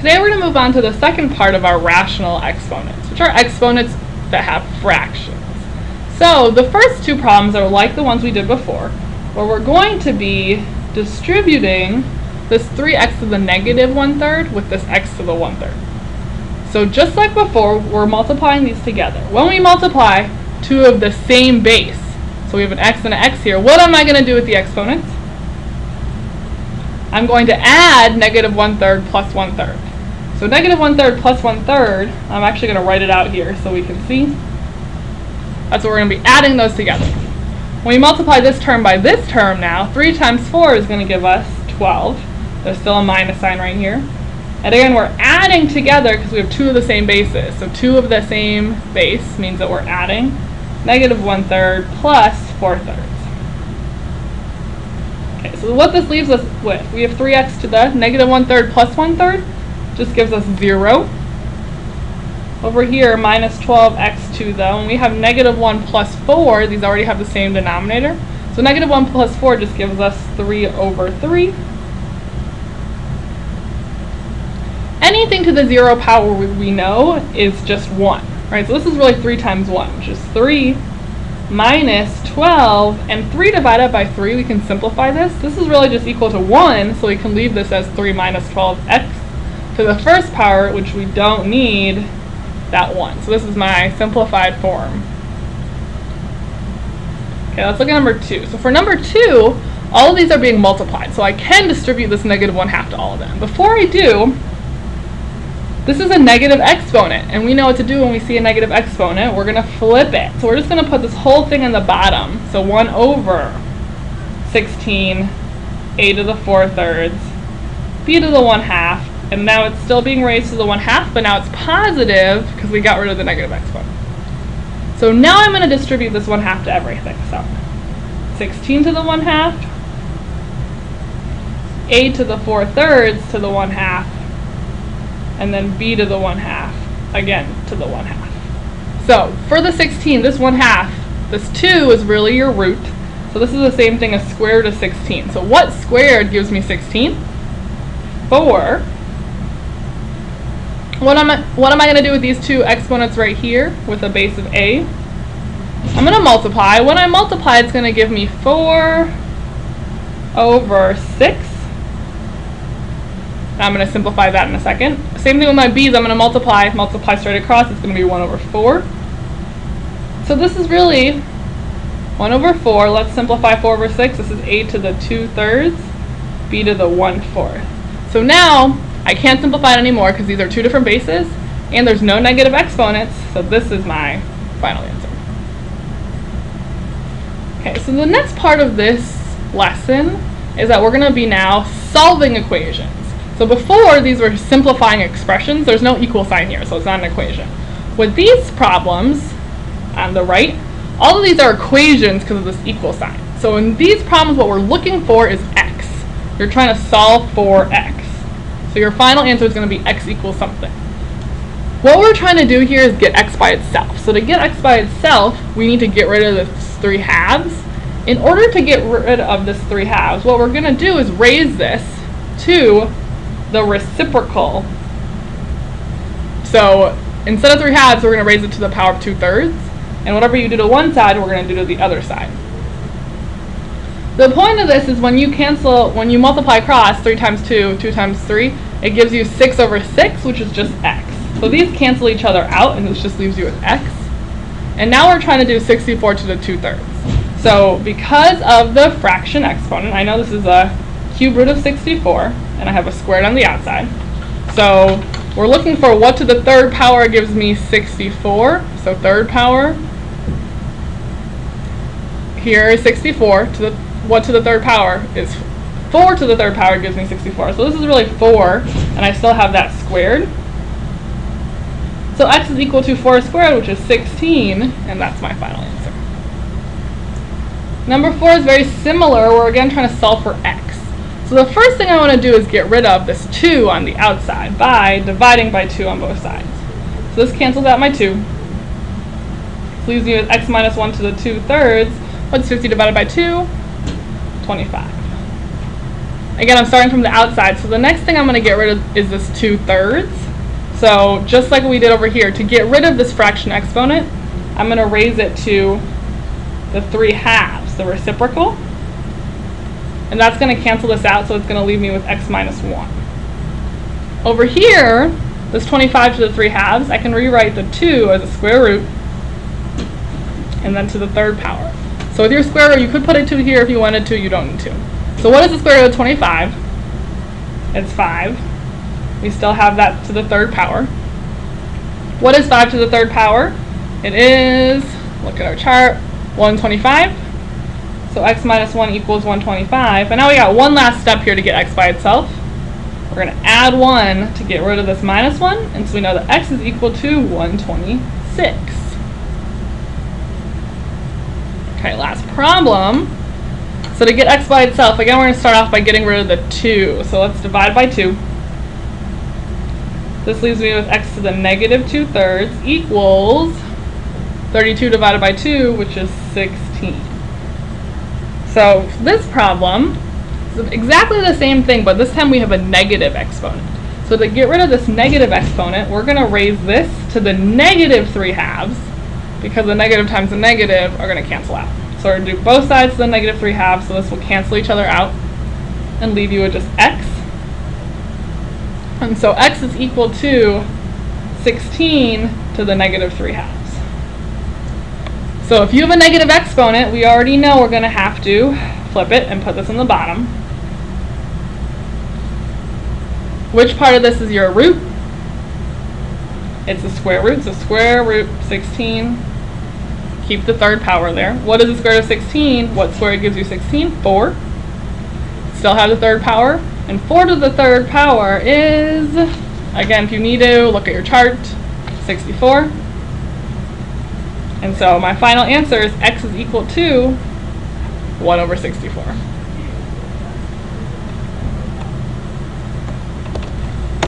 Today we're going to move on to the second part of our rational exponents, which are exponents that have fractions. So the first two problems are like the ones we did before, where we're going to be distributing this 3x to the negative 1/3 with this x to the 1/3. So just like before, we're multiplying these together. When we multiply two of the same base, so we have an x and an x here, what am I going to do with the exponents? I'm going to add negative 1/3 plus 1/3. So negative 1/3 plus 1/3, I'm actually going to write it out here so we can see. That's what we're going to be adding those together. When we multiply this term by this term now, 3 times 4 is going to give us 12. There's still a minus sign right here. And again, we're adding together because we have two of the same bases. So 2 of the same base means that we're adding negative 1/3 plus 4/3. Okay, so what this leaves us with, we have 3x to the negative 1/3 plus 1/3, just gives us 0. Over here, minus 12x to the, when we have negative 1 plus 4, these already have the same denominator. So negative 1 plus 4 just gives us 3/3. Anything to the 0 power we know is just 1, right? So this is really 3 times 1, which is 3 minus 12, and 3 divided by 3, we can simplify this. This is really just equal to 1, so we can leave this as 3 minus 12x to the first power, which we don't need that 1. So this is my simplified form. Okay, let's look at number 2. So for number 2, all of these are being multiplied, so I can distribute this negative 1/2 to all of them. Before I do, this is a negative exponent, and we know what to do when we see a negative exponent. We're going to flip it. So we're just going to put this whole thing in the bottom. So 1 over 16, a to the 4/3, b to the 1/2, and now it's still being raised to the 1/2, but now it's positive because we got rid of the negative exponent. So now I'm going to distribute this 1/2 to everything. So 16 to the 1/2, a to the 4/3 to the 1/2, and then b to the 1/2, again to the 1/2. So for the 16, this 1/2, this 2 is really your root. So this is the same thing as square root of 16. So what squared gives me 16? 4. What am I going to do with these two exponents right here with a base of a? I'm going to multiply. When I multiply, it's going to give me 4 over 6. I'm going to simplify that in a second. Same thing with my b's. I'm going to multiply straight across. It's going to be 1 over 4. So this is really 1 over 4. Let's simplify 4 over 6. This is a to the 2/3, b to the 1/4. So now I can't simplify it anymore because these are two different bases, and there's no negative exponents. So this is my final answer. Okay, so the next part of this lesson is that we're going to be now solving equations. So before, these were simplifying expressions. There's no equal sign here, so it's not an equation. With these problems on the right, all of these are equations because of this equal sign. So in these problems, what we're looking for is x. You're trying to solve for x. So your final answer is going to be x equals something. What we're trying to do here is get x by itself. So to get x by itself, we need to get rid of this 3/2. In order to get rid of this 3/2, what we're going to do is raise this to the reciprocal. So instead of 3/2, we're going to raise it to the power of 2/3, and whatever you do to one side, we're going to do to the other side. The point of this is when you multiply across 3 times 2, 2 times 3, it gives you 6 over 6, which is just x. So these cancel each other out, and this just leaves you with x. And now we're trying to do 64 to the 2/3. So because of the fraction exponent, I know this is a cube root of 64, and I have a squared on the outside. So we're looking for what to the 3rd power gives me 64. So 3rd power, here is 64. What to the 3rd power is 4 to the 3rd power gives me 64. So this is really 4, and I still have that squared. So x is equal to 4 squared, which is 16, and that's my final answer. Number 4 is very similar. We're again trying to solve for x. So the first thing I want to do is get rid of this 2 on the outside by dividing by 2 on both sides. So this cancels out my 2. This leaves me with x minus 1 to the 2/3. What's 50 divided by 2? 25. Again, I'm starting from the outside, so the next thing I'm going to get rid of is this 2/3. So just like we did over here, to get rid of this fraction exponent, I'm going to raise it to the 3/2, the reciprocal. And that's going to cancel this out, so it's going to leave me with x minus 1. Over here, this 25 to the 3/2, I can rewrite the 2 as a square root, and then to the 3rd power. So with your square root, you could put a 2 here if you wanted to, you don't need to. So what is the square root of 25? It's 5. We still have that to the 3rd power. What is 5 to the 3rd power? It is, look at our chart, 125. So x minus 1 equals 125. And now we got one last step here to get x by itself. We're going to add 1 to get rid of this minus 1. And so we know that x is equal to 126. Okay, last problem. So to get x by itself, again, we're going to start off by getting rid of the 2. So let's divide by 2. This leaves me with x to the negative 2/3 equals 32 divided by 2, which is 16. So this problem is exactly the same thing, but this time we have a negative exponent. So to get rid of this negative exponent, we're going to raise this to the negative 3/2, because the negative times the negative are going to cancel out. So we're going to do both sides to the negative 3/2, so this will cancel each other out and leave you with just x. And so x is equal to 16 to the negative 3/2. So if you have a negative exponent, we already know we're going to have to flip it and put this in the bottom. Which part of this is your root? It's the square root, so square root 16. Keep the 3rd power there. What is the square root of 16? What square root gives you 16? 4. Still have the 3rd power. And 4 to the 3rd power is, again, if you need to, look at your chart, 64. And so my final answer is x is equal to 1/64.